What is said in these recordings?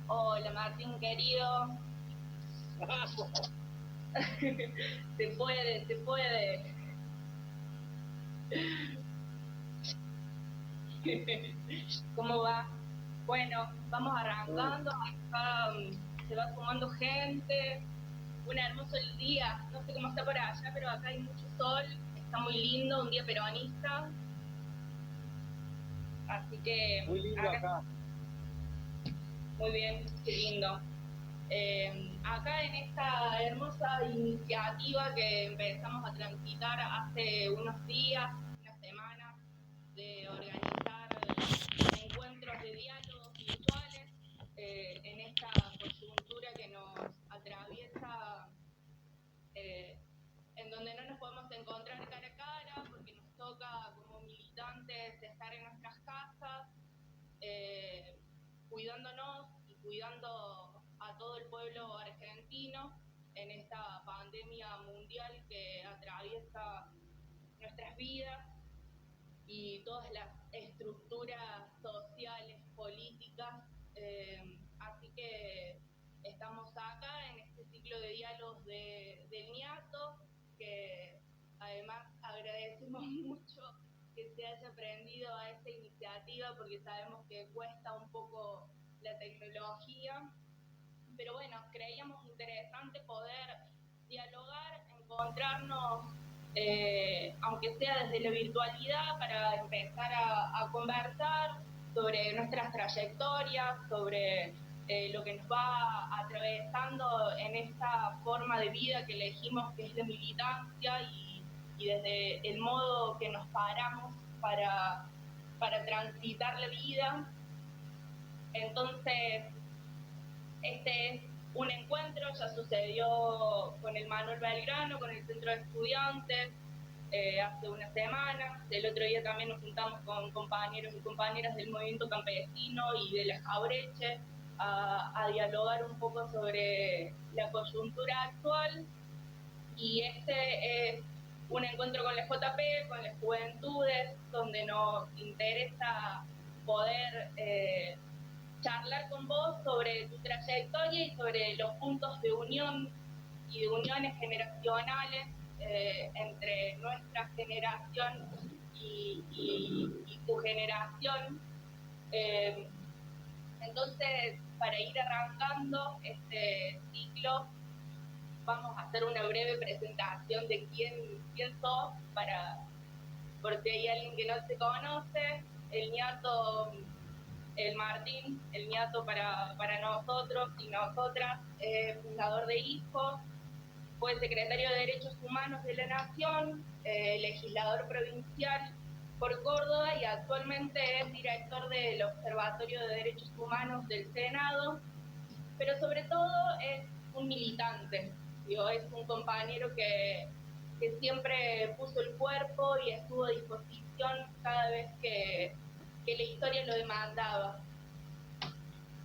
Hola Martín querido, se puede, se puede. ¿Cómo va? Bueno, vamos Mm. arrancando, acá se va sumando gente, un hermoso el día, no sé cómo está por allá, pero acá hay mucho sol, está muy lindo, un día peronista, así que Muy lindo acá acá. muy bien, qué lindo. Acá en esta hermosa iniciativa que empezamos a transitar hace unos días, unas semanas, de organizar encuentros de diálogos virtuales en esta coyuntura que nos atraviesa, eh, en donde no nos podemos encontrar cara a cara porque nos toca como militantes estar en nuestras casas, eh, cuidándonos y cuidando a todo el pueblo argentino en esta pandemia mundial que atraviesa nuestras vidas y todas las estructuras sociales, políticas. Así que estamos acá en este ciclo de diálogos del ñato, que además agradecemos mucho que se haya prendido a esta iniciativa porque sabemos que cuesta un poco la tecnología, pero bueno, creíamos interesante poder dialogar, encontrarnos, aunque sea desde la virtualidad, para empezar a conversar sobre nuestras trayectorias, sobre lo que nos va atravesando en esta forma de vida que elegimos, que es la militancia, y desde el modo que nos paramos para transitar la vida. Entonces, este es un encuentro, ya sucedió con el Manuel Belgrano, con el Centro de Estudiantes, hace unas semanas. El otro día también nos juntamos con compañeros y compañeras del movimiento campesino y de la Jaureche a dialogar un poco sobre la coyuntura actual. Y este es un encuentro con la JP, con las juventudes, donde nos interesa poder charlar con vos sobre tu trayectoria y sobre los puntos de unión y de uniones generacionales entre nuestra generación y tu generación. Eh, entonces, para ir arrancando este ciclo, vamos a hacer una breve presentación de quién sos, por si hay alguien que no te conoce. El ñato, el Martín, el ñato para nosotros y nosotras, fundador de IFO, fue secretario de Derechos Humanos de la Nación, legislador provincial por Córdoba y actualmente es director del Observatorio de Derechos Humanos del Senado, pero sobre todo es un militante, digo, es un compañero que siempre puso el cuerpo y estuvo a disposición cada vez que la historia lo demandaba.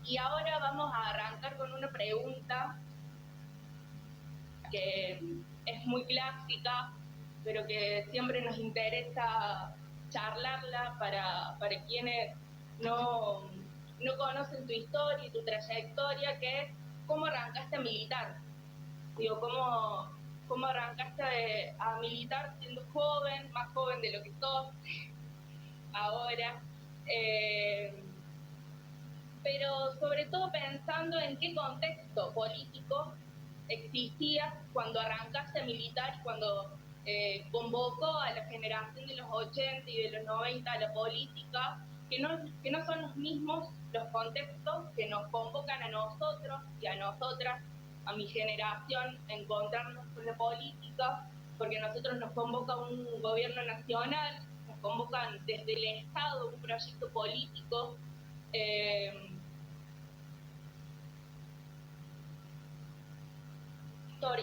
Y ahora vamos a arrancar con una pregunta que es muy clásica, pero que siempre nos interesa charlarla para quienes no, no conocen tu historia y tu trayectoria, que es cómo arrancaste a militar. Digo, cómo arrancaste a militar siendo joven, más joven de lo que sos ahora. Eh, pero sobre todo pensando en qué contexto político existía cuando arrancaste a militar y cuando convocó a la generación de los 80 y de los 90 a la política, que no son los mismos los contextos que nos convocan a nosotros y a nosotras, a mi generación, a encontrarnos con la política, porque a nosotros nos convoca un gobierno nacional, nos convocan desde el Estado un proyecto político, eh,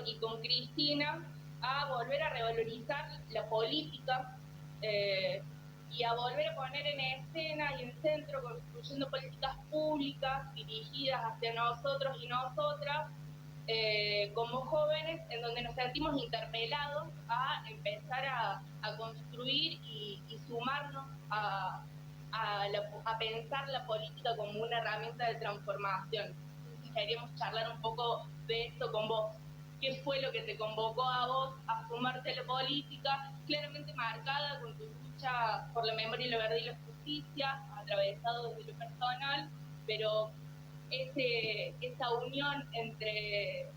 y con Cristina a volver a revalorizar la política, eh, y a volver a poner en escena y en centro, construyendo políticas públicas dirigidas hacia nosotros y nosotras, como jóvenes, en donde nos sentimos interpelados a empezar a construir y sumarnos a pensar la política como una herramienta de transformación. queríamos charlar un poco de esto con vos. ¿Qué fue lo que te convocó a vos a sumarte a la política, claramente marcada con tu lucha por la memoria y la verdad y la justicia, atravesado desde lo personal, pero esa unión entre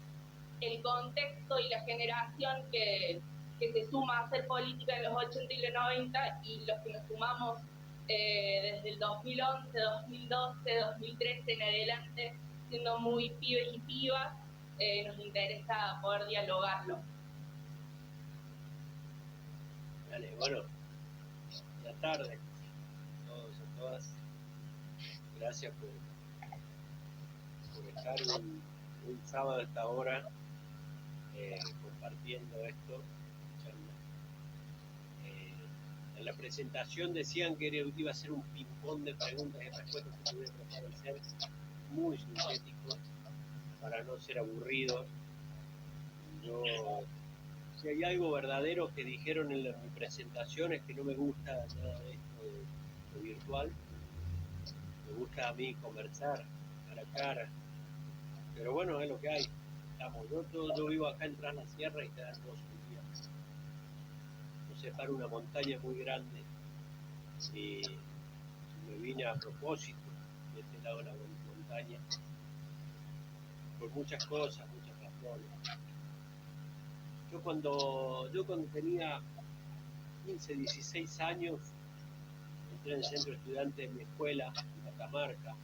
el contexto y la generación que se suma a hacer política en los 80 y los 90 y los que nos sumamos desde el 2011, 2012, 2013 en adelante, siendo muy pibes y pibas, nos interesa poder dialogarlo. Dale, bueno, buenas tardes a todos y a todas. Gracias por estar un sábado a esta hora compartiendo esto. En la presentación decían que iba a ser un ping-pong de preguntas y respuestas que voy a tratar de ser muy sintético para no ser aburrido. Si hay algo verdadero que dijeron en mi presentación es que no me gusta nada de esto de virtual. Me gusta a mí conversar cara a cara. Pero bueno, es lo que hay. Yo vivo acá en Tras la Sierra y cada 2 días nos separa una montaña muy grande y me vine a propósito de este lado de la montaña por muchas cosas, muchas razones. Yo cuando tenía 15, 16 años entré en el centro estudiante de mi escuela en Catamarca.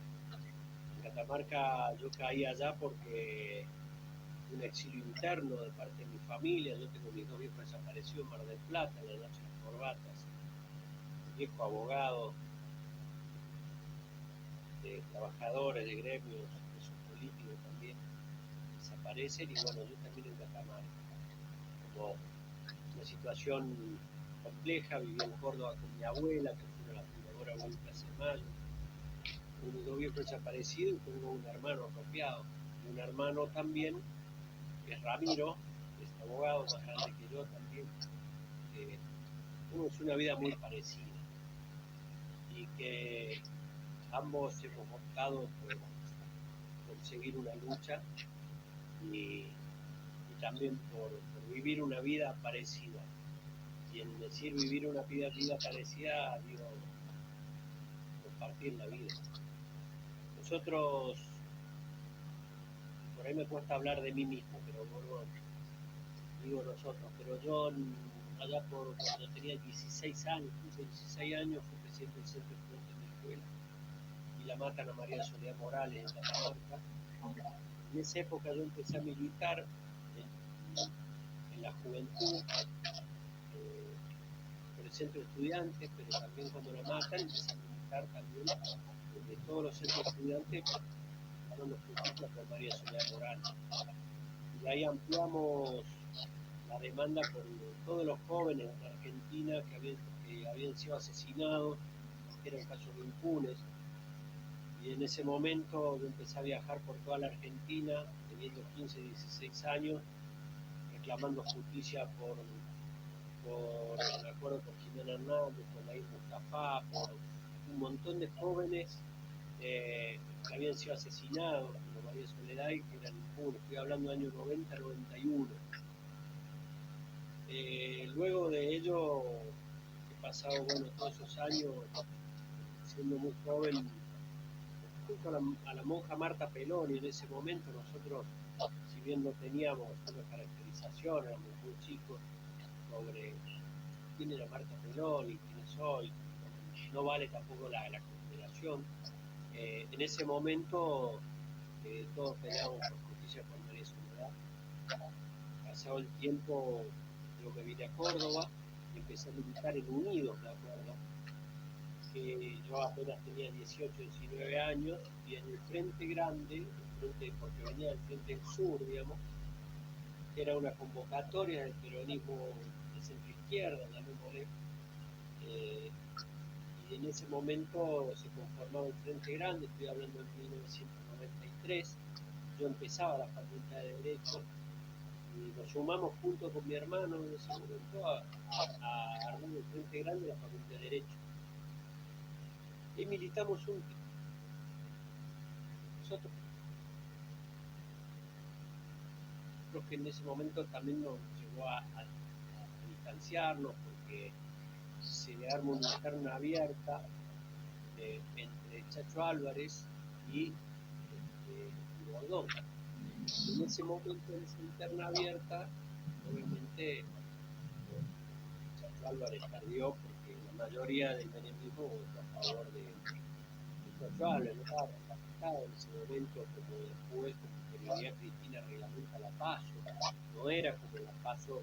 En Catamarca yo caí allá porque un exilio interno de parte de mi familia. Yo tengo mis 2 viejos desaparecidos en Mar del Plata, en la noche de las corbatas. Un viejo abogado, de trabajadores, de gremios, presos políticos también, desaparecen y bueno, yo termino en Catamarca. Como una situación compleja, viví en Córdoba con mi abuela, que fue la fundadora de la Plaza de Mayo. Un 2 viejos desaparecidos y tengo un hermano apropiado. Y un hermano también, que es Ramiro, que es abogado más grande que yo también. Tenemos una vida muy parecida y que ambos hemos optado por seguir una lucha y también por vivir una vida parecida. Y en decir vivir una vida parecida, digo, compartir la vida. Nosotros, por ahí me cuesta hablar de mí mismo, pero bueno, digo nosotros, pero yo allá por cuando tenía 16 años, 15, 16 años, fui presidente del centro estudiante de mi escuela y la matan a María Soledad Morales en Catamarca. En esa época yo empecé a militar en la juventud, por el centro de estudiantes, pero también cuando la matan empecé a militar también desde todos los centros de estudiantes, fueron los justicia por María Soledad Morales. Y ahí ampliamos la demanda por todos los jóvenes de Argentina que habían sido asesinados, que eran casos impunes. Y en ese momento yo empecé a viajar por toda la Argentina, teniendo 15, 16 años, reclamando justicia me acuerdo, por Jimena Hernández, por Nair Mustafa, por un montón de jóvenes que habían sido asesinados, como María Soledad, y que eran impunes. Estoy hablando del año 90, 91. Luego de ello, he pasado todos esos años siendo muy joven, junto a la monja Marta Peloni. En ese momento nosotros, si bien no teníamos una caracterización, éramos muy chicos, sobre quién era Marta Peloni, quién es hoy, no vale tampoco la consideración. En ese momento todos peleábamos por justicia por María Soledad. Pasado el tiempo, yo me vine a Córdoba y empecé a militar en Unidos, me acuerdo, que yo apenas tenía 18, 19 años, y en el Frente Grande, porque venía del Frente Sur, digamos, que era una convocatoria del peronismo de centro izquierda, llamémosle, y en ese momento se conformaba el Frente Grande, estoy hablando de 1993, yo empezaba la Facultad de Derecho, y nos sumamos junto con mi hermano en ese momento a armar el Frente Grande de la Facultad de Derecho. Y militamos juntos. Nosotros nosotros que en ese momento también nos llevó a distanciarnos, porque se arma una interna abierta entre Chacho Álvarez y Bordón. En ese momento, en esa interna abierta, obviamente Chacho Álvarez perdió porque la mayoría del menemismo votó a favor de Chacho Álvarez. No estaba capacitado en ese momento como después, como que Cristina reglamenta la PASO. No era como la PASO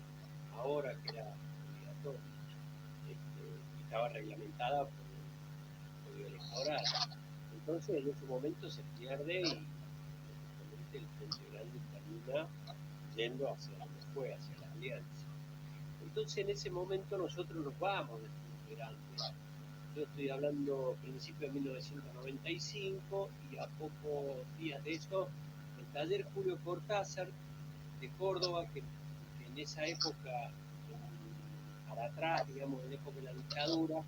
ahora, que era obligatoria. Y estaba reglamentada por el código electoral. Entonces en ese momento se pierde y lógicamente el Frente Grande termina yendo hacia donde fue, hacia la alianza. Entonces en ese momento nosotros nos vamos del Frente Grande. Yo estoy hablando principio de 1995 y a pocos días de eso el taller Julio Cortázar de Córdoba, que en esa época, para atrás, digamos, en la época de la dictadura,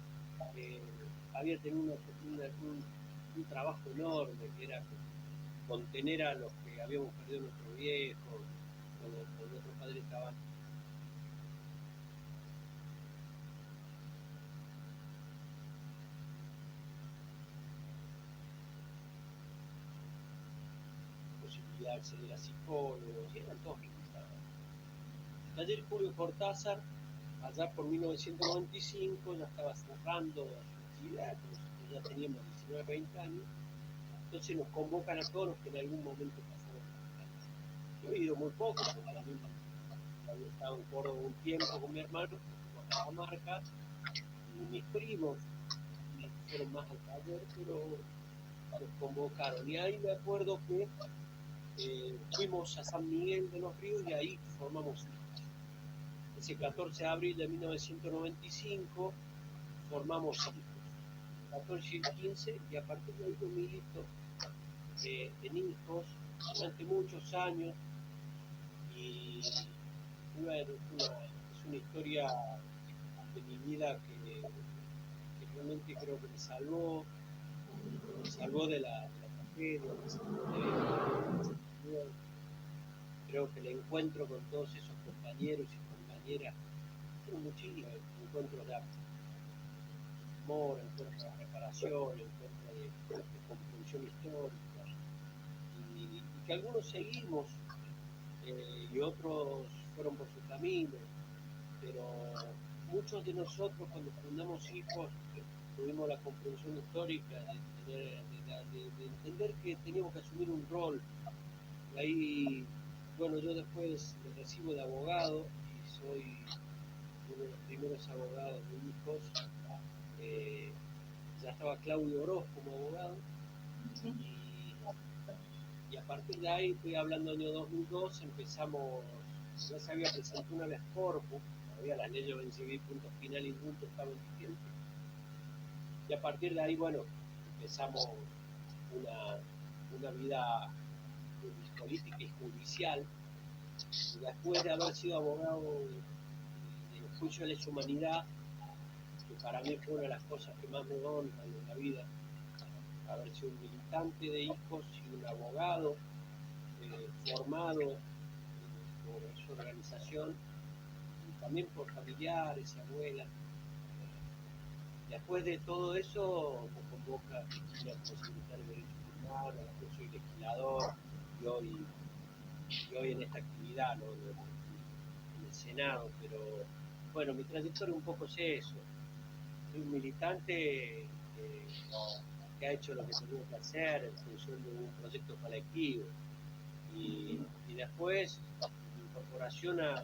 había tenido un trabajo enorme, que era contener a los que habíamos perdido nuestros viejos, cuando nuestros padres estaban. Posibilidad de acceder a psicólogos, y eran todos limitados. El taller Julio Cortázar, allá por 1995, ya estaba cerrando su actividad, nosotros ya teníamos 19, 20 años, entonces nos convocan a todos los que en algún momento pasaron por acá. Yo he ido muy poco, porque también había estado en Córdoba un tiempo con mi hermano, con Cajamarca, y mis primos fueron más al taller, pero nos convocaron. Y ahí me acuerdo que fuimos a San Miguel de los Ríos y ahí formamos hijos. Ese 14 de abril de 1995 formamos hijos, 14 y 15, y a partir de ahí yo milito en hijos durante muchos años. Y es una historia de mi vida que realmente creo que me salvó de la tragedia, creo que el encuentro con todos esos compañeros y compañeras, fueron muchísimos encuentros de amor, encuentros de reparación, encuentros de comprensión histórica, y que algunos seguimos y otros fueron por su camino, pero muchos de nosotros cuando fundamos hijos tuvimos la comprensión histórica de entender que teníamos que asumir un rol. Y ahí, bueno, yo después me recibo de abogado y soy uno de los primeros abogados de hijos. Ya estaba Claudio Oroz como abogado, y a partir de ahí, estoy hablando del año 2002, empezamos, ya se había presentado una vez corpus, todavía la ley de civil, punto final y punto estaba vigente, y a partir de ahí, bueno, empezamos una vida política y judicial, y después de haber sido abogado del juicio de lesa humanidad, que para mí fue una de las cosas que más me honran en la vida, haber sido un militante de hijos y un abogado formado por su organización, y también por familiares y abuelas. Después de todo eso, me convoca a Cristina como secretario de Derechos Humanos, yo soy legislador, y hoy en esta actividad, ¿no?, en el Senado, pero bueno, mi trayectoria un poco es eso. Soy un militante que ha hecho lo que tenía que hacer en función de un proyecto colectivo, y después mi incorporación a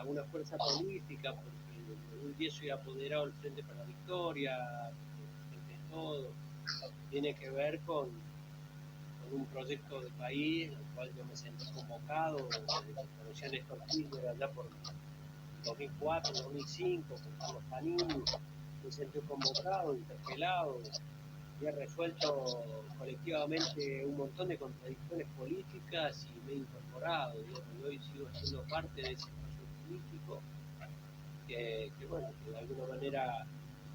una fuerza política, porque en un día soy apoderado del Frente para la Victoria, Frente de Todo, tiene que ver con un proyecto de país, en el cual yo me sentí convocado, desde que conocí a Néstor Kirchner allá por 2004, 2005, con Carlos Panini, me sentí convocado, interpelado, y he resuelto colectivamente un montón de contradicciones políticas y me he incorporado, y hoy sigo siendo parte de ese proceso político, que bueno, que de alguna manera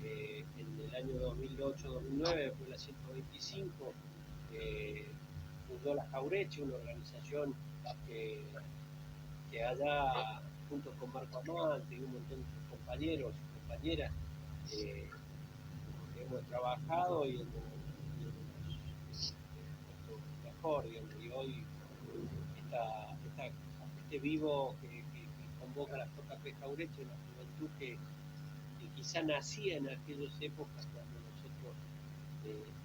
en el año 2008-2009, fue la 125, fundó la Jaureche, una organización que que allá, junto con Marco Amante y un montón de sus compañeros y compañeras, hemos trabajado y hemos puesto mejor, digamos, y hoy este vivo que convoca a la JP Jauretche, una juventud que quizá nacía en aquellas épocas cuando nosotros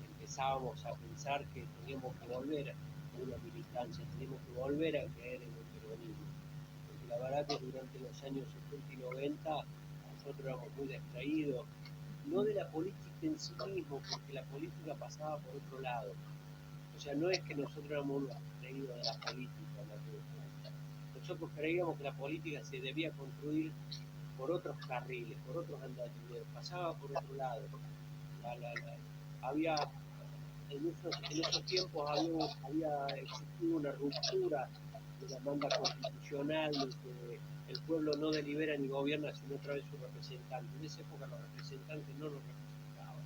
empezábamos a pensar que teníamos que volver a una militancia, teníamos que volver a creer en el peronismo. Porque la verdad que durante los años 70 y 90 nosotros éramos muy distraídos, no de la política en sí mismo, porque la política pasaba por otro lado. O sea, no es que nosotros éramos unos distraídos de la política, nosotros creíamos que la política se debía construir por otros carriles, por otros andamios, pasaba por otro lado. Había en esos tiempos había existido una ruptura de la manda constitucional, de que el pueblo no delibera ni gobierna sino a través de sus representantes. En esa época los representantes no nos representaban.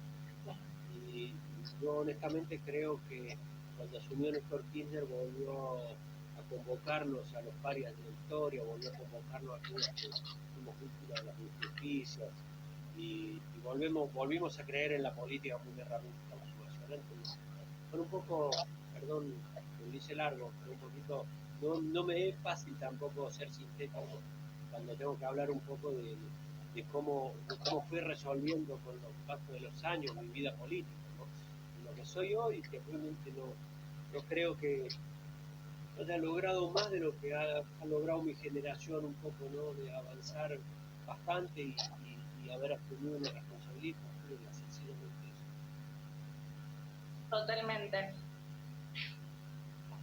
Y yo honestamente creo que cuando asumió Néstor Kirchner volvió a convocarnos a los parias de la historia, volvió a convocarnos a aquellos que fuimos víctimas de las injusticias y volvimos a creer en la política muy herramienta emocionante. Con un poco, perdón, lo dice largo, pero un poquito, no me es fácil tampoco ser sintético cuando tengo que hablar un poco de cómo fui resolviendo con los pasos de los años mi vida política, ¿no? Y lo que soy hoy, que realmente no creo que haya logrado más de lo que ha logrado mi generación un poco, ¿no? De avanzar bastante y haber asumido una responsabilidad pública, sencillamente eso.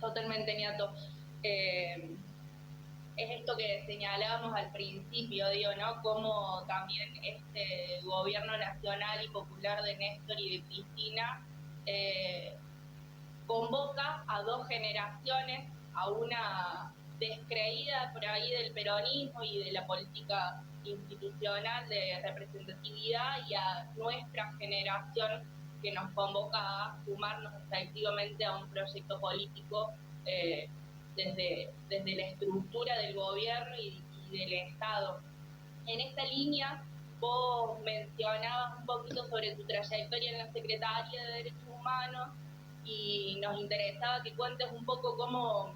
Totalmente, Niato. Es esto que señalábamos al principio, digo, ¿no? Cómo también este gobierno nacional y popular de Néstor y de Cristina convoca a dos generaciones, a una descreída por ahí del peronismo y de la política institucional de representatividad y a nuestra generación que nos convoca a sumarnos efectivamente a un proyecto político desde la estructura del gobierno y del Estado. En esta línea, vos mencionabas un poquito sobre tu trayectoria en la Secretaría de Derechos Humanos y nos interesaba que cuentes un poco cómo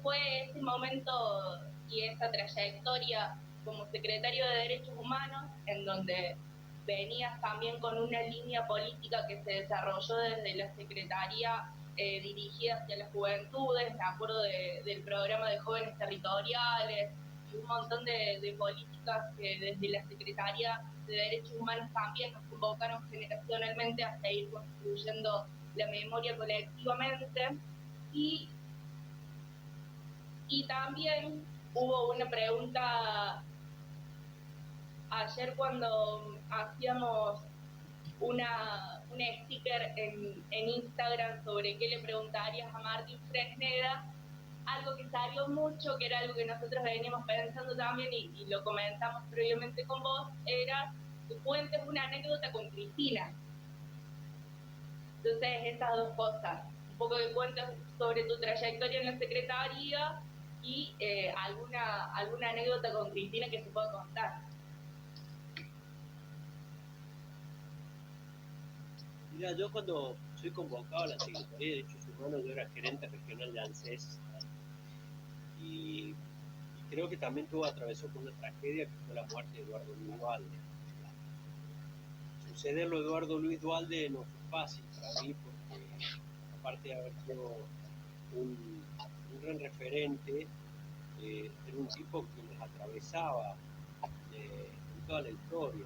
fue ese momento y esa trayectoria como secretario de Derechos Humanos, en donde venías también con una línea política que se desarrolló desde la Secretaría dirigida hacia las juventudes, me acuerdo del programa de jóvenes territoriales y un montón de políticas que desde la Secretaría de Derechos Humanos también nos convocaron generacionalmente a seguir construyendo la memoria colectivamente y también hubo una pregunta ayer cuando hacíamos una sticker en Instagram sobre qué le preguntarías a Martín Fresneda, algo que salió mucho, que era algo que nosotros veníamos pensando también y lo comentamos previamente con vos, era que cuentes una anécdota con Cristina. Entonces, estas dos cosas, un poco de cuentas sobre tu trayectoria en la secretaría y alguna anécdota con Cristina que se pueda contar. Mira, yo cuando soy convocado a la Secretaría de Derechos Humanos, yo era gerente regional de ANSES y creo que también atravesó por una tragedia que fue la muerte de Eduardo Luis Duhalde. Sucederlo a Eduardo Luis Duhalde no fue fácil para mí porque aparte de haber sido un gran referente, era un tipo que nos atravesaba en toda la historia,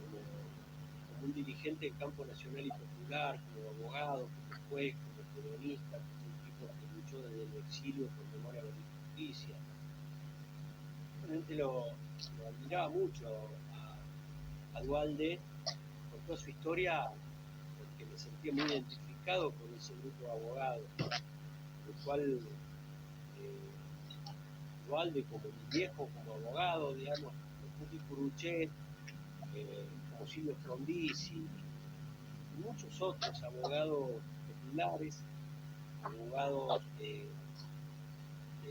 como un dirigente del campo nacional y popular, como abogado, como juez, como periodista, como un tipo que luchó desde el exilio por memoria de la justicia. Realmente lo admiraba mucho a Duhalde por toda su historia, porque me sentía muy identificado con ese grupo de abogados, el cual Duhalde como mi viejo, como abogado, digamos, Puti Curuchet, como Silvio Frondizi y muchos otros abogados populares, abogados de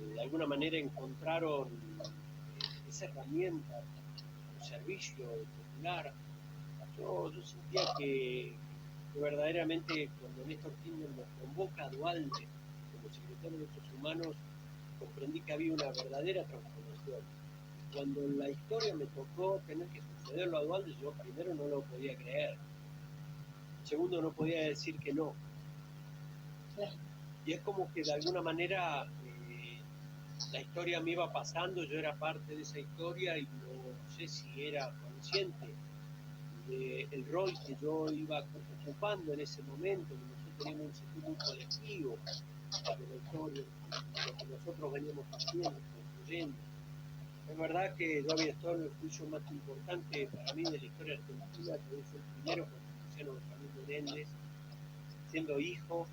de alguna manera encontraron esa herramienta, un servicio popular. Yo sentía que verdaderamente cuando Néstor Kirchner nos convoca a Dualde como secretario de Derechos Humanos, comprendí que había una verdadera transformación. Cuando en la historia me tocó tener que sucederlo a Dualde, yo primero no lo podía creer. Segundo, no podía decir que no. Y es como que de alguna manera la historia me iba pasando, yo era parte de esa historia y no sé si era consciente del rol que yo iba ocupando en ese momento. Nosotros teníamos un sentido muy colectivo de la historia, de lo que nosotros veníamos haciendo, construyendo. Es verdad que yo había estado en el juicio más importante para mí de la historia argentina, que es el primero con Luciano Benjamín Menéndez, siendo hijo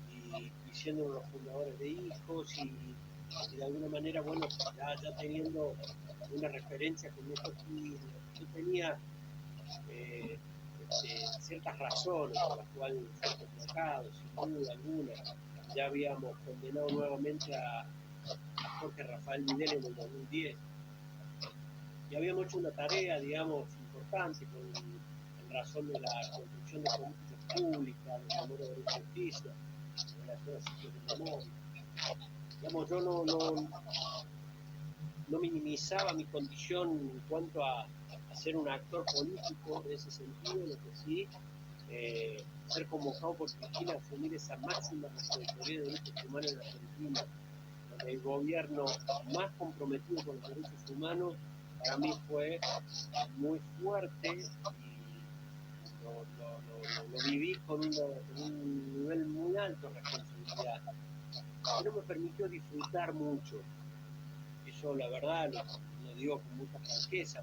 y siendo uno de los fundadores de Hijos y de alguna manera, bueno, ya teniendo una referencia con Néstor Kirchner, yo tenía ciertas razones por las cuales fue convocado, sin duda alguna. Ya habíamos condenado nuevamente a Jorge Rafael Videla en el 2010 y habíamos hecho una tarea, digamos, importante en razón de la construcción de políticas públicas, de memoria de justicia, en relación a sitios de memoria. Digamos, yo no minimizaba mi condición en cuanto a ser un actor político en ese sentido, lo que sí, ser convocado por Cristina a asumir esa máxima responsabilidad de derechos humanos en Argentina, donde el gobierno más comprometido con los derechos humanos, para mí fue muy fuerte y lo viví con un nivel muy alto de responsabilidad, que no me permitió disfrutar mucho. Eso la verdad lo digo con mucha franqueza,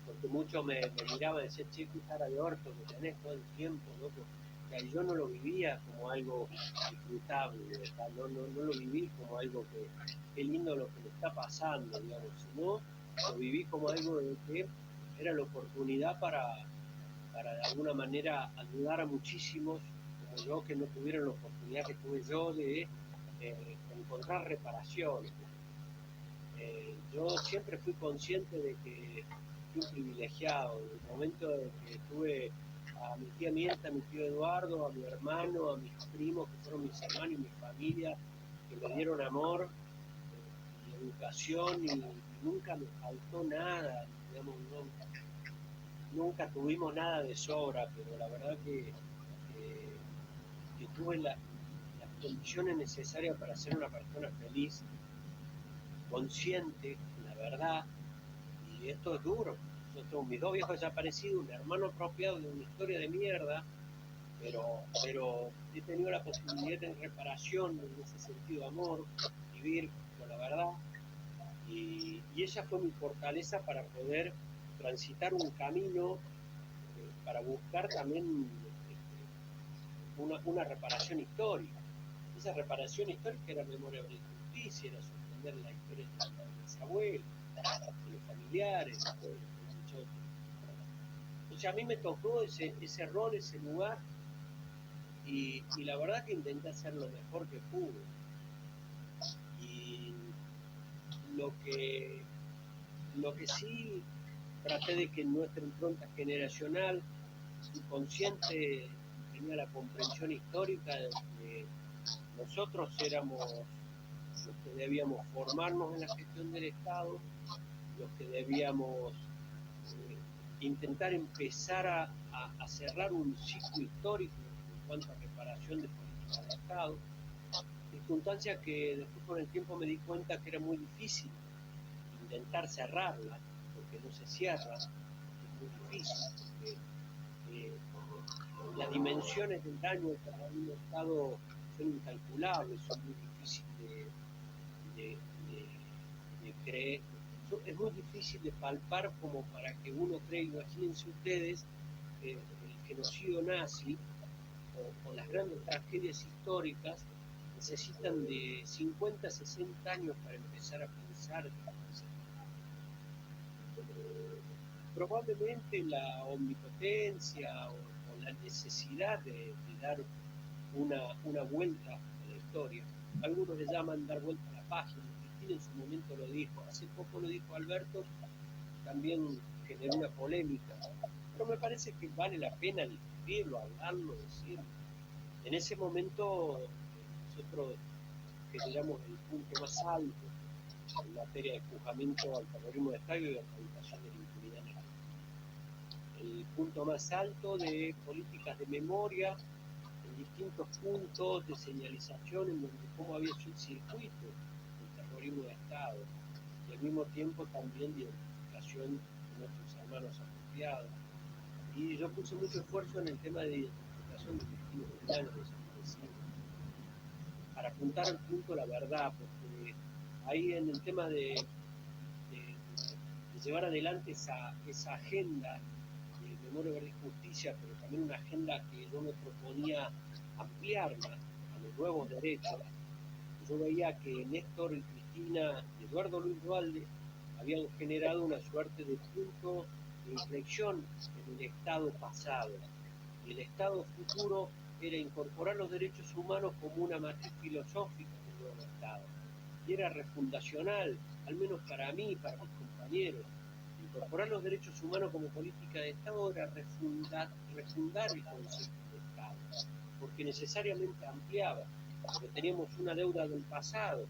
porque muchos me miraban y decían, che, qué cara de orto que tenés todo el tiempo, ¿no? Porque yo no lo vivía como algo disfrutable, no lo viví como algo que, qué lindo lo que me está pasando, digamos, sino lo viví como algo de que era la oportunidad para de alguna manera ayudar a muchísimos como yo que no tuvieron la oportunidad que tuve yo de encontrar reparaciones. Yo siempre fui consciente de que fui un privilegiado. En el momento de que tuve a mi tía Mirta, a mi tío Eduardo, a mi hermano, a mis primos, que fueron mis hermanos y mi familia, que me dieron amor y educación y nunca me faltó nada, digamos, nunca tuvimos nada de sobra, pero la verdad que tuve las condiciones necesarias para ser una persona feliz, consciente, la verdad, y esto es duro. Yo tengo mis dos viejos desaparecidos, un hermano apropiado de una historia de mierda, pero he tenido la posibilidad de reparación en ese sentido de amor, vivir con la verdad, y esa fue mi fortaleza para poder transitar un camino para buscar también una reparación histórica. Esa reparación histórica era memoria de justicia, era sostener la historia de mis abuelos, de los familiares, de los. Entonces a mí me tocó ese rol, ese lugar, y la verdad que intenté hacer lo mejor que pude. Y lo que sí traté de que nuestra impronta generacional y consciente tenía la comprensión histórica de que nosotros éramos los que debíamos formarnos en la gestión del Estado, los que debíamos intentar empezar a cerrar un ciclo histórico en cuanto a reparación de políticas de Estado, circunstancia que después con el tiempo me di cuenta que era muy difícil intentar cerrarla, porque no se cierra, es muy difícil, porque las dimensiones del daño que ha un Estado son incalculables, son muy difíciles de creer. Es muy difícil de palpar como para que uno cree. Imagínense ustedes el genocidio nazi o las grandes tragedias históricas necesitan de 50 a 60 años para empezar a pensar. Probablemente la omnipotencia o la necesidad de dar una vuelta historia. Algunos le llaman dar vuelta a la página. Cristina en su momento lo dijo, hace poco lo dijo Alberto, también generó una polémica, pero me parece que vale la pena discutirlo, hablarlo, decirlo. En ese momento nosotros generamos el punto más alto en materia de empujamiento al terrorismo de Estado y de erradicación de la impunidad en el punto más alto de políticas de memoria en distintos puntos de señalización en donde cómo había sido el circuito del terrorismo de Estado y al mismo tiempo también de identificación de nuestros hermanos apropiados. Y yo puse mucho esfuerzo en el tema de identificación de testigos humanos desaparecidos para apuntar al punto la verdad, porque ahí en el tema de llevar adelante esa agenda de memoria, verdad y justicia, pero también una agenda que yo me proponía ampliarla a los nuevos derechos. Yo veía que Néstor y Cristina y Eduardo Luis Duhalde habían generado una suerte de punto de inflexión en el Estado pasado. Y el Estado futuro era incorporar los derechos humanos como una matriz filosófica del nuevo Estado. Y era refundacional, al menos para mí y para mis compañeros. Incorporar los derechos humanos como política de Estado era refundar el concepto de Estado, porque necesariamente ampliaba, porque teníamos una deuda del pasado,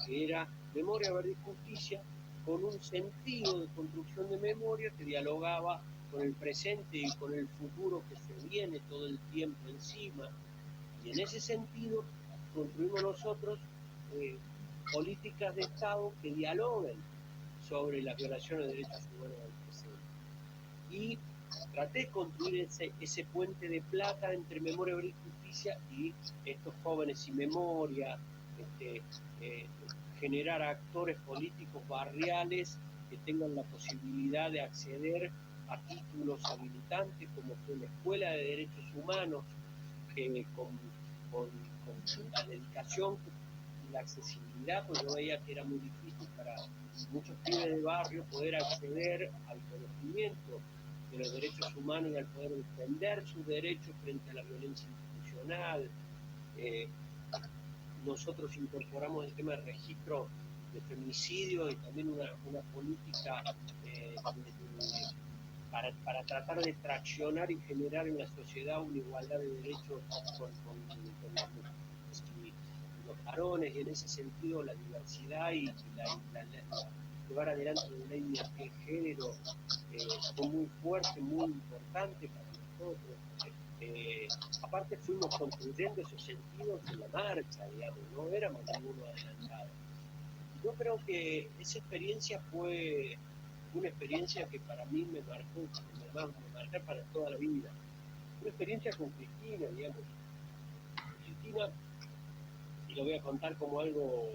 que era memoria, verdad y justicia, con un sentido de construcción de memoria que dialogaba con el presente y con el futuro que se viene todo el tiempo encima. Y en ese sentido construimos nosotros políticas de Estado que dialoguen sobre las violaciones de derechos humanos del presente. Y traté de construir ese puente de plata entre memoria, verdad y justicia y estos jóvenes sin memoria, generar actores políticos barriales que tengan la posibilidad de acceder a títulos habilitantes como fue la Escuela de Derechos Humanos, que con la dedicación y la accesibilidad, pues yo veía que era muy difícil para muchos pibes de barrio poder acceder al conocimiento de los derechos humanos y al poder defender sus derechos frente a la violencia institucional. Nosotros incorporamos el tema del registro de feminicidio y también una política para tratar de traccionar y generar en la sociedad una igualdad de derechos con las mujeres y los varones, y en ese sentido la diversidad y llevar adelante la ley de género fue muy fuerte, muy importante para nosotros. Aparte fuimos construyendo esos sentidos en la marcha, digamos, no éramos ninguno adelantado. Yo creo que esa experiencia fue una experiencia que para mí me marcó, me marcó para toda la vida. Una experiencia con Cristina, digamos. Cristina, y lo voy a contar como algo,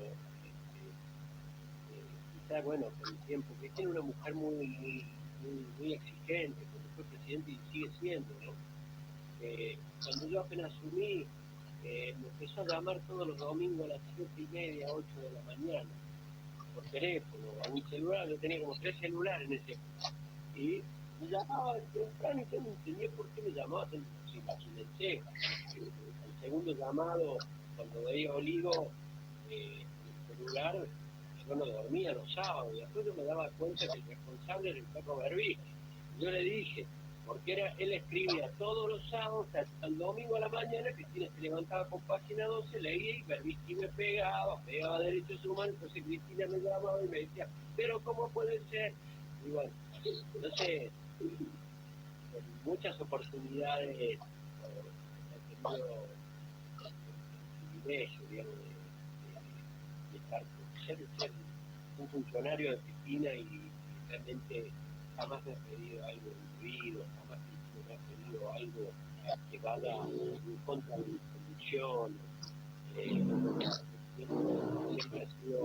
quizá, bueno, con el tiempo, Cristina es una mujer muy exigente, porque fue presidente y sigue siendo, ¿no? Cuando yo apenas asumí, me empezó a llamar todos los domingos a las 7:30, 8 de la mañana, por teléfono, a mi celular. Yo tenía como 3 celulares en ese época. Y me llamaba temprano y yo no entendía por qué me llamaba, imagínense. El segundo llamado, cuando veía Olivo, el celular, yo no dormía los sábados, y después yo me daba cuenta que el responsable era el perro Berbí. Yo le dije, porque él escribía todos los sábados, hasta el domingo a la mañana, Cristina se levantaba con página 12, leía y Berbisky me pegaba derechos humanos, entonces Cristina me llamaba y me decía, pero ¿cómo puede ser? Y bueno, entonces, en muchas oportunidades he tenido el privilegio, digamos, de estar, ser un funcionario de Cristina y realmente jamás me ha pedido algo indebido, jamás me ha pedido algo que vaya en contra de mis convicciones. Siempre ha sido,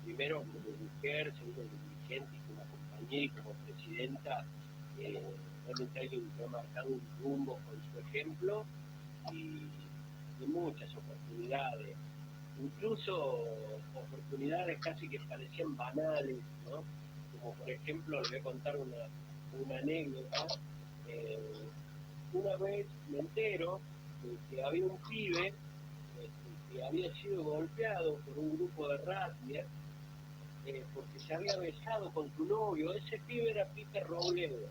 primero como mujer, segundo como dirigente y como compañera y como presidenta, realmente alguien que ha marcado un rumbo con su ejemplo y de muchas oportunidades, incluso oportunidades casi que parecían banales, ¿no? Como por ejemplo, les voy a contar una anécdota. Una vez me entero de que había un pibe que había sido golpeado por un grupo de rugby porque se había besado con su novio. Ese pibe era Peter Robledo.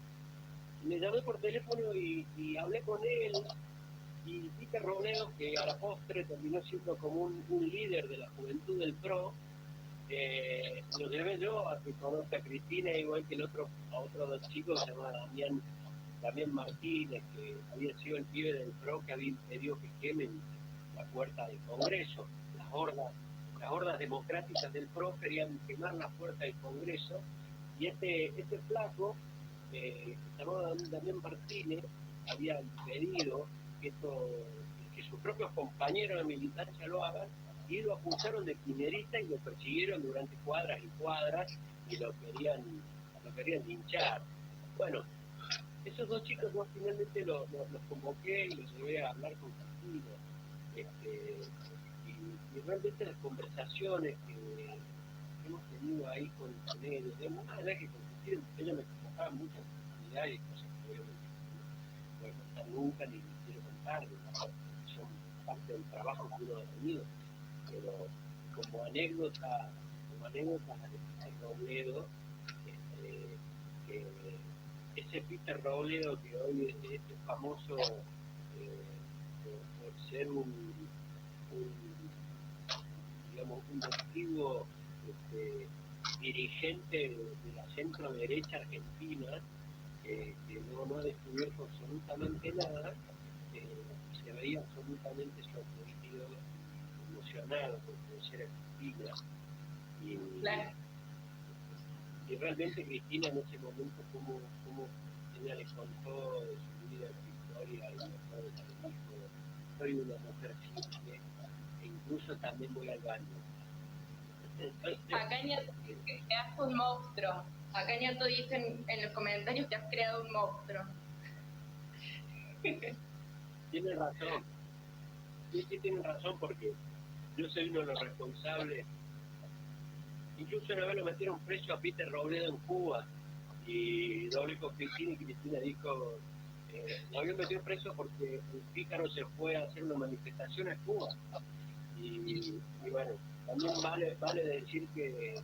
Le llamé por teléfono y hablé con él, y Peter Robledo, que a la postre terminó siendo como un líder de la juventud del PRO, lo llevé yo a que conozca a Cristina, igual que a otros dos chicos, se llama Damián Martínez, que había sido el pibe del PRO que había impedido que quemen la puerta del Congreso. Las hordas democráticas del PRO querían quemar la puerta del Congreso, y este flaco, llamado Damián Martínez, había impedido que sus propios compañeros de militancia lo hagan, y lo acusaron de kirchnerista y lo persiguieron durante cuadras y cuadras y lo querían linchar. Bueno, esos dos chicos yo finalmente los convoqué y los llevé a hablar con Cristina. Y realmente las conversaciones que hemos tenido ahí con ellos, más allá que con Cristina, ella me convocaba muchas actividades y cosas que obviamente no voy a contar nunca ni quiero contar, son parte del trabajo que uno ha tenido, pero como anécdota de Peter Robledo, que ese Peter Robledo que hoy es famoso por ser un antiguo dirigente de la centro derecha argentina, que no ha descubierto absolutamente nada, se veía absolutamente sorprendido, emocionado por conocer a Cristina, Claro. y realmente Cristina en ese momento como ella le contó de su vida, de su historia, y me acuerdo que le dijo: soy una mujer simple e incluso también voy al baño. Entonces, Acá Ñato dice que creaste un monstruo. Acá Ñato dice en los comentarios que has creado un monstruo. tiene razón, sí tiene razón, porque yo soy uno de los responsables. Incluso una vez lo metieron preso a Peter Robledo en Cuba, y doble con Cristina, y Cristina dijo, lo habían metido preso porque el Pícaro se fue a hacer una manifestación a Cuba. Y bueno, también vale decir que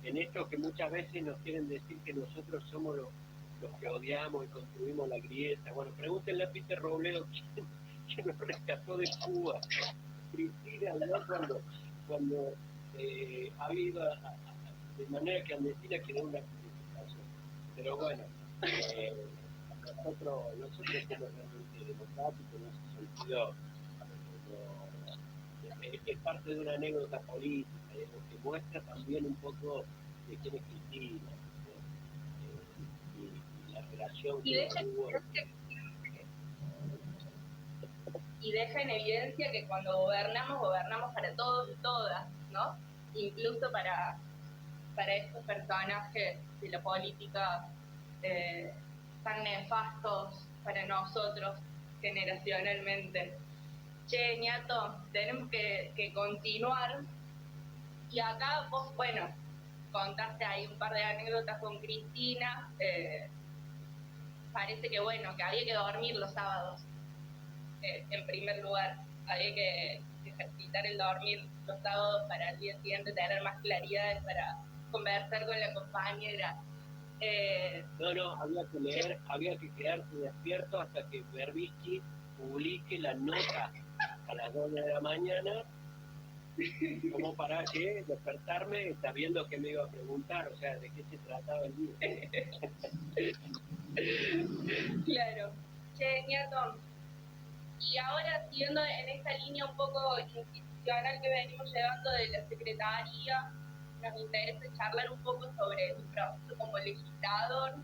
en esto que muchas veces nos quieren decir que nosotros somos los que odiamos y construimos la grieta. Bueno, pregúntenle a Peter Robledo quién nos rescató de Cuba. Cristina, ¿no? cuando había ido de manera clandestina, que era una manifestación. Pero bueno, nosotros somos realmente democráticos en ese sentido. Es parte de una anécdota política, que muestra también un poco de quién es Cristina, y la relación que tuvo. Y deja en evidencia que cuando gobernamos para todos y todas, ¿no? Incluso para estos personajes de la política tan nefastos para nosotros generacionalmente. Che, Ñato, tenemos que continuar. Y acá vos, bueno, contaste ahí un par de anécdotas con Cristina. Parece que, bueno, que había que dormir los sábados. En primer lugar, había que ejercitar el dormir los sábados para el día siguiente tener más claridad, para conversar con la compañera. No, había que leer, había que quedarse despierto hasta que Berbisky publique la nota a las 2 de la mañana, como para que despertarme sabiendo que me iba a preguntar, o sea, de qué se trataba el día. Claro. Che, Ñato, y ahora siguiendo en esta línea un poco institucional que venimos llevando de la Secretaría, nos interesa charlar un poco sobre tu proceso como legislador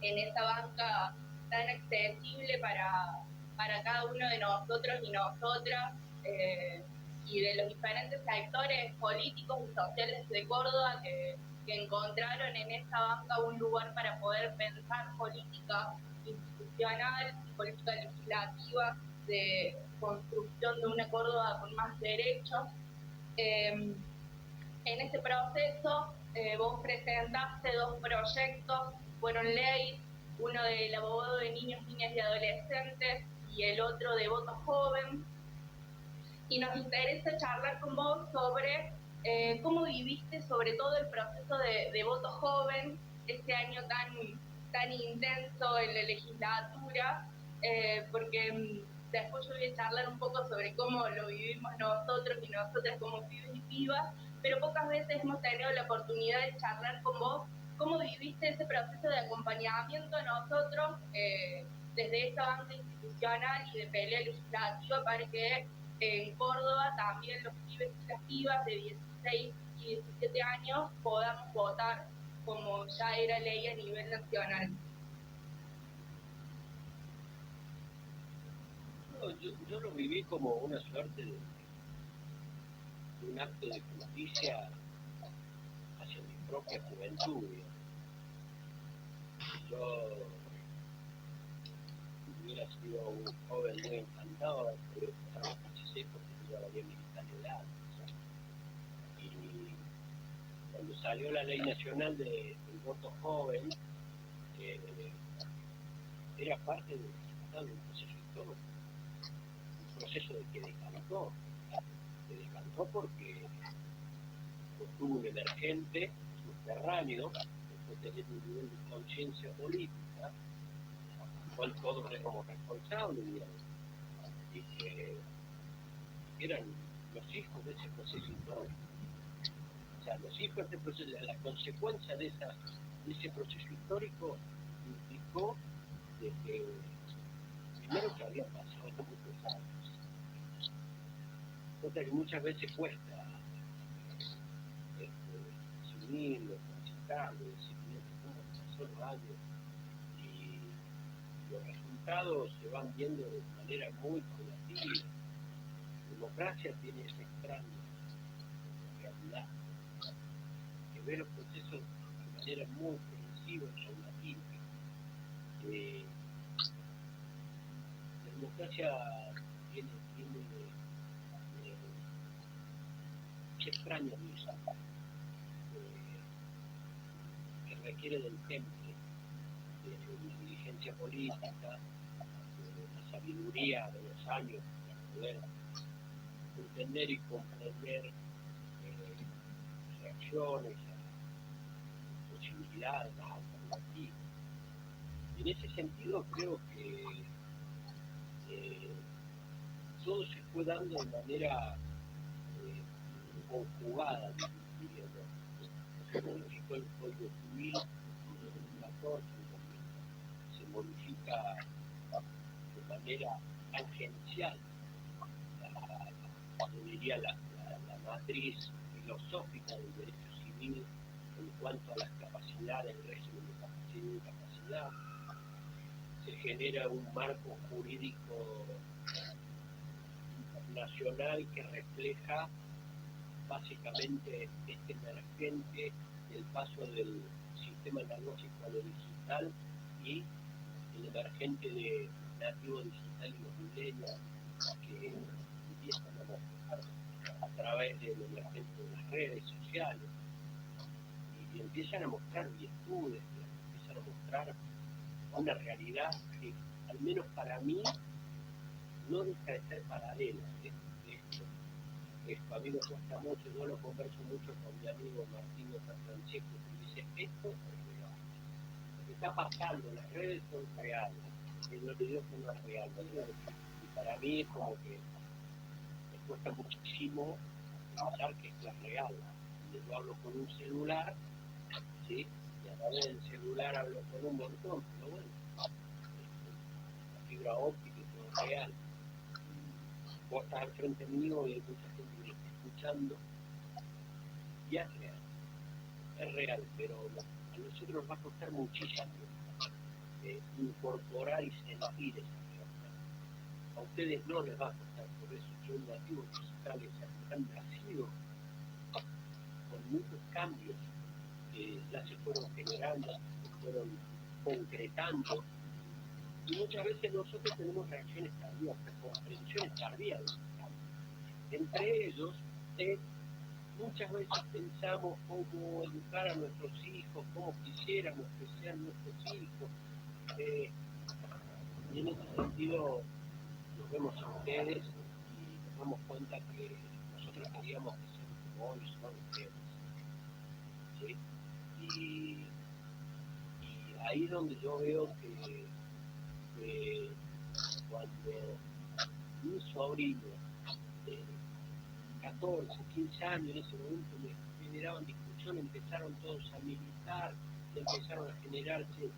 en esa banca tan accesible para cada uno de nosotros y nosotras, y de los diferentes sectores políticos y sociales de Córdoba que encontraron en esa banca un lugar para poder pensar política institucional y política legislativa de construcción de una Córdoba con más derechos. En este proceso vos presentaste 2 proyectos, fueron ley, uno del abogado de niños, niñas y adolescentes y el otro de voto joven. y nos interesa charlar con vos sobre cómo viviste sobre todo el proceso de voto joven, este año tan intenso en la legislatura, porque después yo voy a charlar un poco sobre cómo lo vivimos nosotros y nosotras como pibes y pibas, pero pocas veces hemos tenido la oportunidad de charlar con vos cómo viviste ese proceso de acompañamiento a nosotros desde esta banca institucional y de pelea legislativa para que en Córdoba también los pibes y las pibas de 16 y 17 años podamos votar como ya era ley a nivel nacional. Yo lo viví como una suerte de un acto de justicia hacia mi propia juventud. Yo hubiera sido un joven muy encantado de poder votar a los 16 porque yo ya había militar de edad. Y cuando salió la ley nacional del voto joven, era parte del resultado de un proceso histórico, un proceso de que decantó porque tuvo un emergente subterráneo, después de tener un nivel de conciencia política, al cual todos éramos responsables, digamos, y que eran los hijos de ese proceso histórico. O sea, los hijos de ese proceso, la consecuencia de ese proceso histórico implicó de que primero que habían pasado muchos años, cosa que muchas veces cuesta asumirlo, transitarlo, decir, cómo pasaron los años y los resultados se van viendo de manera muy paulatina. La democracia tiene ese extraño realidad que ve los procesos de manera muy progresiva y paulatina. La democracia tiene ese extraño misa que requiere del temple, de una diligencia política, de la sabiduría de los años para poder entender y comprender reacciones a posibilidades, a alternativas. En ese sentido creo que todo se fue dando de manera conjugada, diríamos. Se modificó el Código Civil en 2014, se modifica de manera tangencial yo diría la matriz filosófica del derecho civil en cuanto a las capacidades del régimen de capacidad y incapacidad. Se genera un marco jurídico internacional que refleja básicamente este emergente del paso del sistema analógico a lo digital y el emergente de nativo digital y los millennials que empiezan a mostrar a través del emergente de las redes sociales y empiezan a mostrar virtudes, empiezan a mostrar una realidad que al menos para mí no deja de ser paralela. Esto a mí me cuesta mucho, yo lo converso mucho con mi amigo Martín San Francesco, que dice, esto es real. Lo que está pasando en las redes son reales, y no te digo que no es real, y para mí es como que me cuesta muchísimo pensar que esto es real. Yo hablo con un celular, ¿sí? Y a través del celular hablo con un montón, pero bueno, la fibra óptica y todo es real. Vos estás al frente mío y hay mucha gente que lo está escuchando y es real, pero a nosotros nos va a costar muchísimo incorporar y sentir esa realidad. A ustedes no les va a costar, por eso son nativos digitales, han nacido con muchos cambios que ya se fueron generando, se fueron concretando, y muchas veces nosotros tenemos reacciones tardías, comprensiones tardías. Entre ellos, muchas veces pensamos cómo educar a nuestros hijos, cómo quisiéramos que sean nuestros hijos, y en ese sentido nos vemos a ustedes y nos damos cuenta que nosotros queríamos que sean como hoy son ustedes, ¿sí? Y ahí es donde yo veo que cuando mi sobrino de 14, 15 años en ese momento me generaban discusión, empezaron todos a militar, empezaron a generarse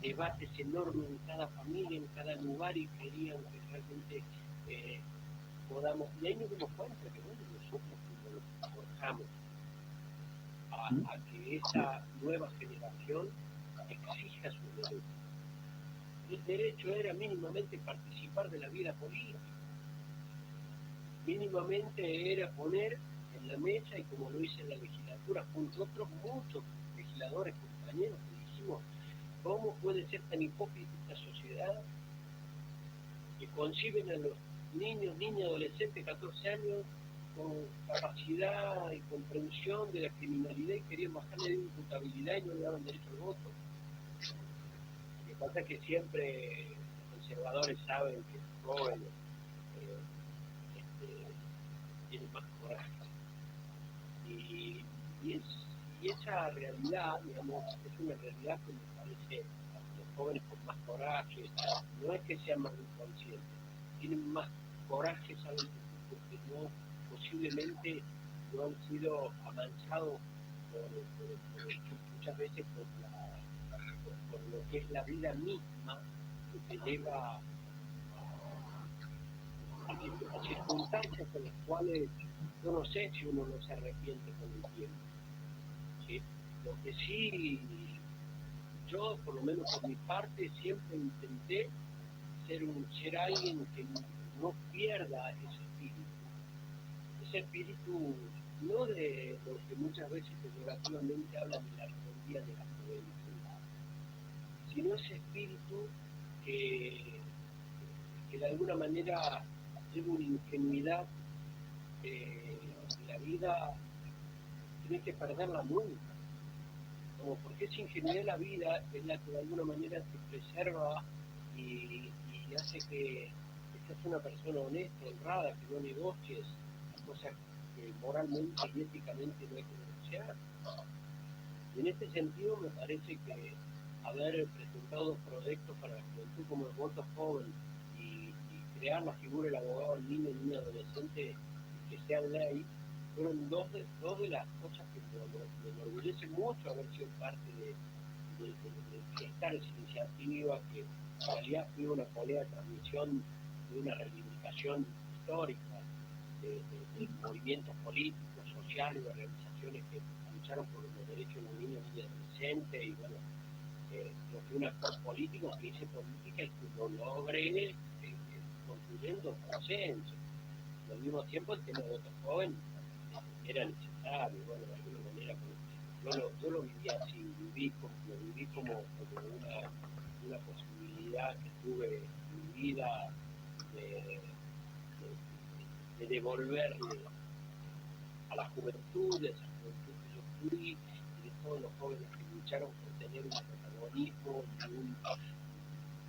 debates enormes en cada familia, en cada lugar, y querían que realmente podamos, y ahí nos dimos cuenta que bueno, nosotros nos forjamos a que esa nueva generación exija su derecho. El derecho era mínimamente participar de la vida política, mínimamente era poner en la mesa, y como lo hice en la legislatura, junto a otros muchos legisladores, compañeros, que dijimos, ¿cómo puede ser tan hipócrita esta sociedad que conciben a los niños, niñas, adolescentes, 14 años, con capacidad y comprensión de la criminalidad, y querían bajarle de imputabilidad y no le daban derecho al voto? Lo que pasa es que siempre los conservadores saben que los jóvenes tienen más coraje. Y esa realidad, digamos, es una realidad que me parece a los jóvenes con más coraje. No es que sean más inconscientes, tienen más coraje, ¿saben? Porque no, posiblemente no han sido amansados muchas veces por lo que es la vida misma, que te lleva a circunstancias en las cuales yo no sé si uno no se arrepiente con el tiempo, ¿sí? Lo que sí, yo por lo menos por mi parte siempre intenté ser alguien que no pierda ese espíritu no de lo que muchas veces peyorativamente hablan de la rebeldía de la juventud, sino ese espíritu que de alguna manera lleva una ingenuidad la vida tiene que perderla nunca, como porque esa ingenuidad de la vida es la que de alguna manera te preserva y hace que seas una persona honesta, honrada, que no negocies las cosas que moralmente y éticamente no hay que negociar. Y en este sentido me parece que haber presentado dos proyectos para la juventud como el voto joven y crear la figura del abogado al niño y niña adolescente que sea ley, fueron dos de las cosas que me enorgullece mucho haber sido parte de gestar esa iniciativa, que en realidad fue una polea de transmisión de una reivindicación histórica de movimientos políticos, sociales, de organizaciones que lucharon por los derechos de los niños y adolescentes, y bueno, yo fui un actor político que hice política y que lo logré construyendo consenso. Al mismo tiempo el tema de voto joven era necesario, bueno, de alguna manera yo lo viví así, lo viví como una posibilidad que tuve en mi vida de devolverle a la juventud, de esa juventud que yo fui, y de todos los jóvenes que lucharon por tener un protagonismo,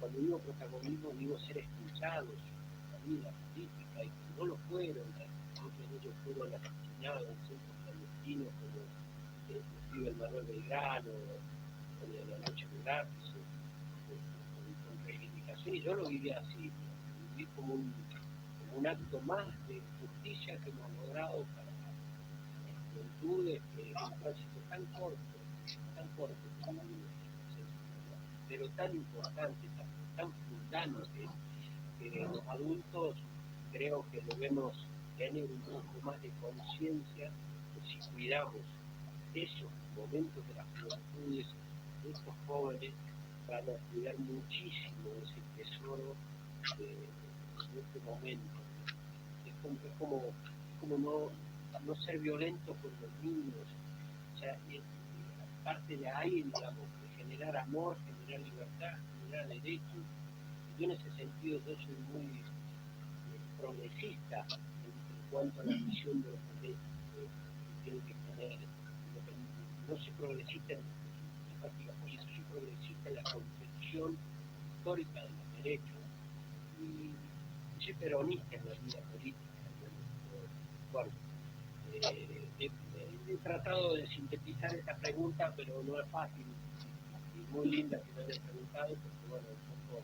cuando digo protagonismo digo ser escuchados en la vida política, y que no lo fueron, muchos de ellos fueron asesinados en centros clandestinos como escribe el Manuel Belgrano, con la noche de lápiz, con reivindicación, y yo lo viví así, lo viví como un acto más de justicia que hemos logrado para las juventudes, que es un tránsito tan corto, pero tan importante, tan fundante, que los adultos creo que debemos tener un poco más de conciencia que si cuidamos esos momentos de las juventudes, de estos jóvenes, van a cuidar muchísimo ese tesoro de este momento. Es como no ser violento con los niños, o sea, parte de ahí, digamos, de generar amor, generar libertad, generar derechos. Yo en ese sentido yo soy muy progresista en cuanto a la visión de los derechos que tienen que tener. No soy progresista en la práctica política, soy progresista en la concepción histórica de los derechos. Y soy peronista en la vida política. Bueno, he tratado de sintetizar esta pregunta, pero no es fácil. Y muy linda que me hayas preguntado, porque bueno, un poco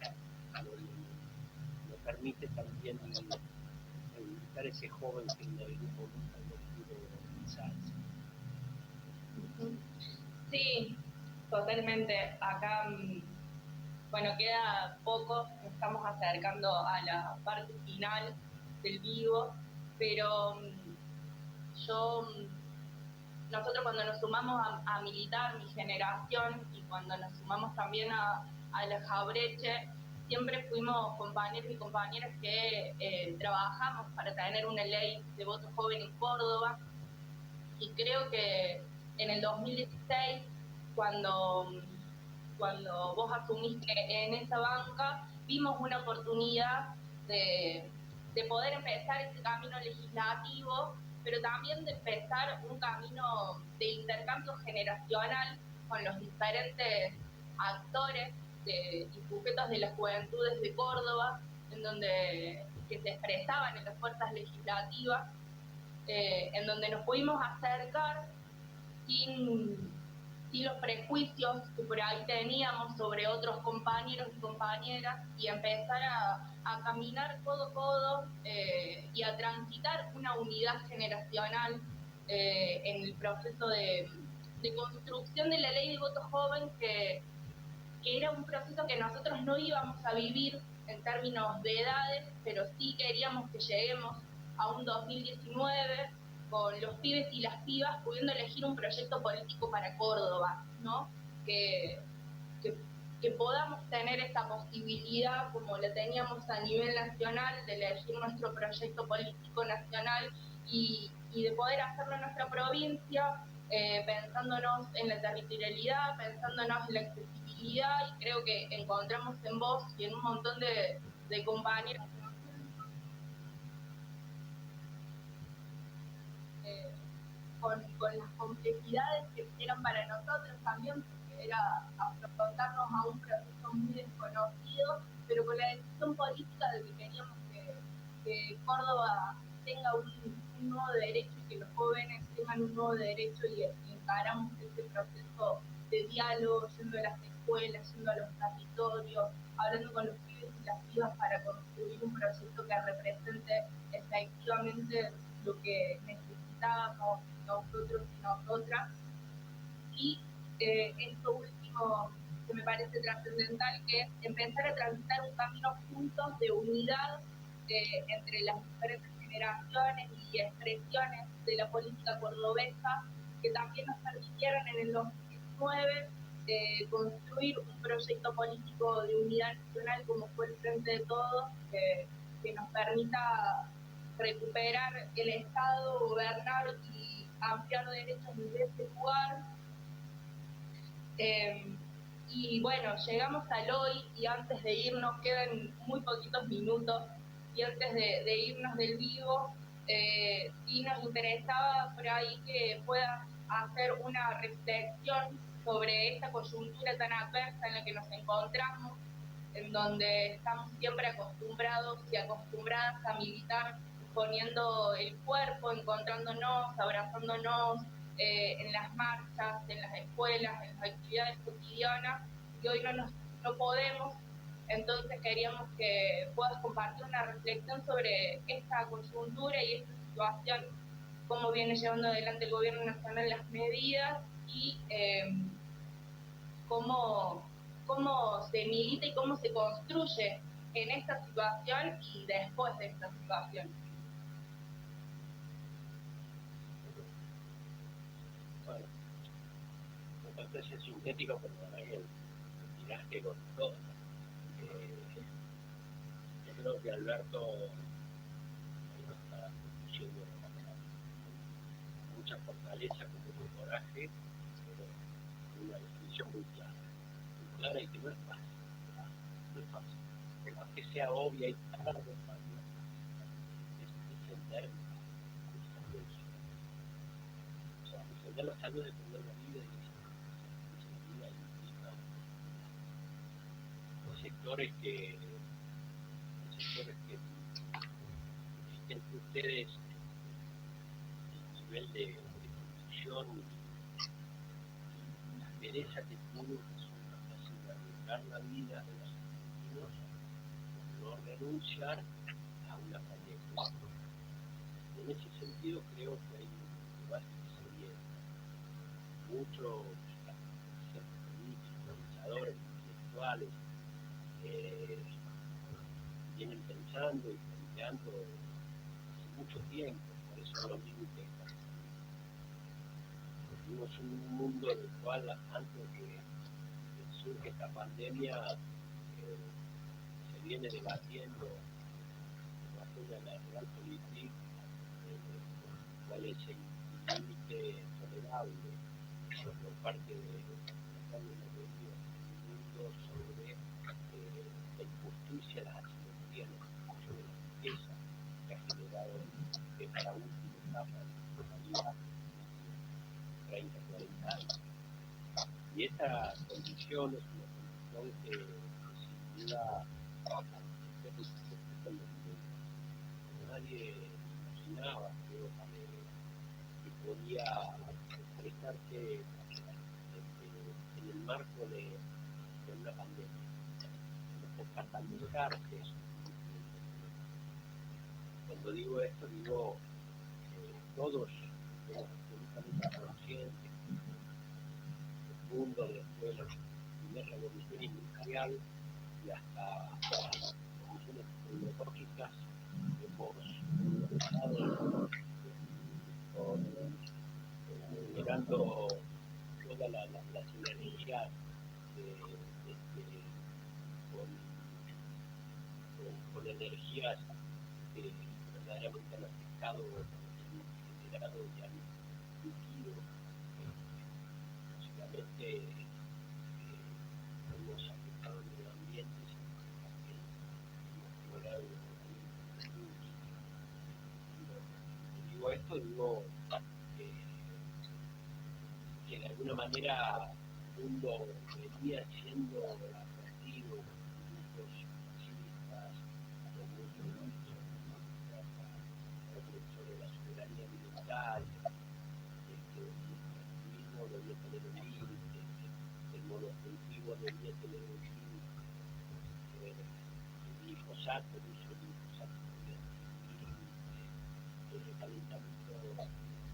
me permite también reivindicar ese joven que en algún momento no pudo realizarse. Sí, totalmente. Acá, bueno, queda poco, nos estamos acercando a la parte final del vivo, pero nosotros cuando nos sumamos a militar, mi generación, y cuando nos sumamos también a la Jaureche, siempre fuimos compañeros y compañeras que trabajamos para tener una ley de voto joven en Córdoba, y creo que en el 2016, cuando vos asumiste en esa banca, vimos una oportunidad de poder empezar ese camino legislativo, pero también de empezar un camino de intercambio generacional con los diferentes actores y sujetos de las juventudes de Córdoba, en donde que se expresaban en las fuerzas legislativas, en donde nos pudimos acercar sin los prejuicios que por ahí teníamos sobre otros compañeros y compañeras, y empezar a caminar codo a codo y a transitar una unidad generacional en el proceso de construcción de la ley de voto joven, que era un proceso que nosotros no íbamos a vivir en términos de edades, pero sí queríamos que lleguemos a un 2019 con los pibes y las pibas pudiendo elegir un proyecto político para Córdoba, ¿no? Que, que podamos tener esta posibilidad, como la teníamos a nivel nacional, de elegir nuestro proyecto político nacional y de poder hacerlo en nuestra provincia, pensándonos en la territorialidad, pensándonos en la accesibilidad, y creo que encontramos en vos y en un montón de compañeros con las complejidades que eran para nosotros también, porque era afrontarnos a un proceso muy desconocido, pero con la decisión política de que queríamos que Córdoba tenga un nuevo derecho y que los jóvenes tengan un nuevo derecho, y encaramos este proceso de diálogo, yendo a las escuelas, yendo a los territorios, hablando con los pibes y las pibas para construir un proyecto que represente efectivamente lo que necesitábamos nosotros y nosotras. Y esto último que me parece trascendental, que es empezar a transitar un camino juntos de unidad entre las diferentes generaciones y expresiones de la política cordobesa, que también nos permitieron en el 2019 construir un proyecto político de unidad nacional como fue el Frente de Todos, que nos permita recuperar el Estado, gobernar y ampliar derechos desde ese lugar. Y bueno, llegamos al hoy, y antes de irnos, quedan muy poquitos minutos, y antes de irnos del vivo, sí nos interesaba por ahí que puedas hacer una reflexión sobre esta coyuntura tan adversa en la que nos encontramos, en donde estamos siempre acostumbrados y acostumbradas a militar poniendo el cuerpo, encontrándonos, abrazándonos en las marchas, en las escuelas, en las actividades cotidianas, y hoy no podemos. Entonces queríamos que puedas compartir una reflexión sobre esta coyuntura y esta situación, cómo viene llevando adelante el gobierno nacional las medidas, y cómo se milita y cómo se construye en esta situación y después de esta situación. Bueno, me parece sintético, pero la verdad que me tiraste con todo. Yo creo que Alberto está conduciendo mucha fortaleza, con mucho coraje, pero una definición muy clara y que no es fácil. No es fácil. Por más que sea obvia y clara, no es fácil. Es defender o sea, defender la salud, defender la vida y la vida implica los sectores que entre ustedes el nivel de convicción y la pereza que tienen, que son capaces de arriesgar la vida de los argentinos por no renunciar a una pandemia. En ese sentido creo que hay un debate que se viene. Muchos políticos, pensadores, intelectuales vienen pensando y planteando hace mucho tiempo, por eso lo digo que vivimos en un mundo en el cual antes de que surge esta pandemia se viene debatiendo bajo la realpolitik cuál es el límite tolerable por parte de la mayoría del mundo sobre la injusticia, las asimetrías, la distribución de la riqueza que ha generado esta última etapa de la vida 30, 40 años. Y esta condición es una condición que sin duda nadie imaginaba, creo, que podía prestarse en el marco de una pandemia, o catalizarse eso. Cuando digo esto, digo todos somos absolutamente conscientes del mundo después de la primera revolución industrial y hasta las revoluciones tecnológicas hemos pasado generando todas las energías con energías que verdaderamente han afectado, han generado y han emitido básicamente hemos afectado el medio ambiente, hemos generado digo esto, digo que de alguna manera el mundo venía siendo atractivo con grupos fascistas, con muchos sobre la soberanía alimentaria, que el capitalismo debía tener un límite, el monocultivo debía tener un límite, el glifosato, el uso del glifosato debía tener un límite, el calentamiento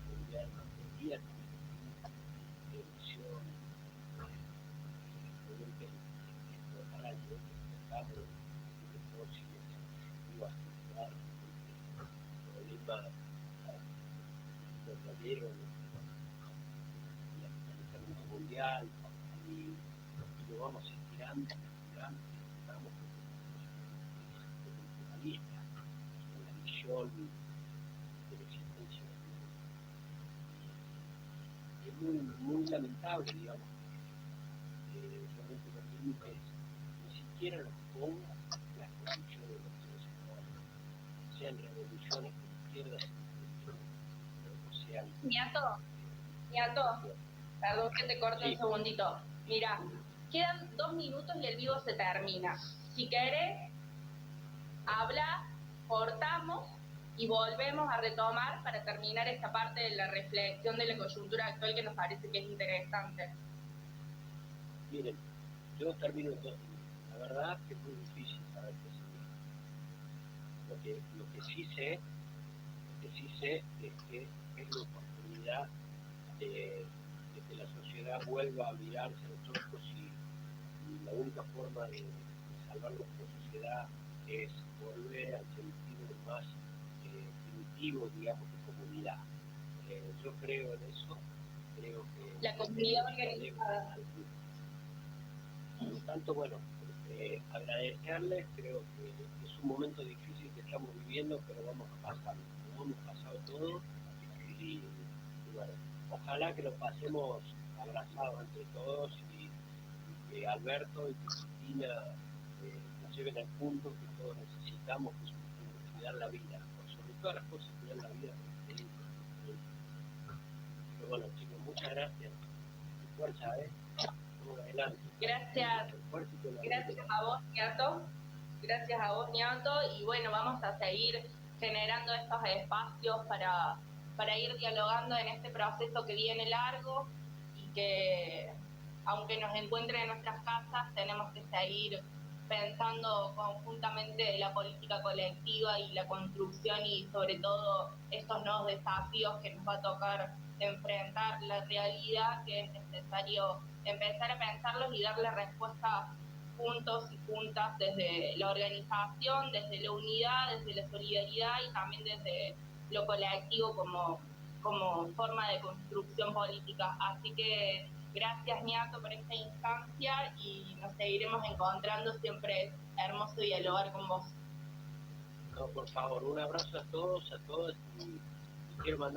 mundial debía tener televisión, obviamente para el mercado de fósiles iba a generar problemas verdaderos del calentamiento mundial y lo vamos estirando, estamos naturalistas en la visión de la existencia del mundo. Y es muy lamentable, digamos, realmente los límites ni siquiera los ponga las condiciones de los seres humanos, sean revoluciones de izquierda, o sean... Niato, perdón que te corte un segundito. Mira, quedan 2 minutos y el vivo se termina. Si querés, habla, cortamos y volvemos a retomar para terminar esta parte de la reflexión de la coyuntura actual que nos parece que es interesante. Miren, yo termino en 2 minutos. La verdad que es muy difícil saber qué seguir. Lo que sí sé es que es la oportunidad de que la sociedad vuelva a mirarse a los ojos y la única forma de salvarlo como sociedad es volver al sentido más primitivo, digamos, de comunidad. Yo creo en eso, creo que... La comunidad organizada. Por lo tanto, bueno, agradecerles, creo que es un momento difícil que estamos viviendo, pero vamos a pasarlo, ¿no? Hemos pasado todo y bueno, ojalá que lo pasemos abrazados entre todos y que Alberto y Cristina nos lleven al punto que todos necesitamos, que es cuidar la vida, por sobre todas las cosas cuidar la vida. Pero bueno, chicos, muchas gracias. Fuerza, adelante. Gracias a vos, Niato. Gracias a vos, Niato. Y bueno, vamos a seguir generando estos espacios para ir dialogando en este proceso que viene largo y que, aunque nos encuentren en nuestras casas, tenemos que seguir pensando conjuntamente la política colectiva y la construcción y sobre todo estos nuevos desafíos que nos va a tocar enfrentar la realidad, que es necesario empezar a pensarlos y darle respuesta juntos y juntas desde la organización, desde la unidad, desde la solidaridad y también desde lo colectivo como forma de construcción política. Así que gracias, Niato, por esta instancia y nos seguiremos encontrando. Siempre es hermoso dialogar con vos. No, por favor, un abrazo a todos, y quiero mandar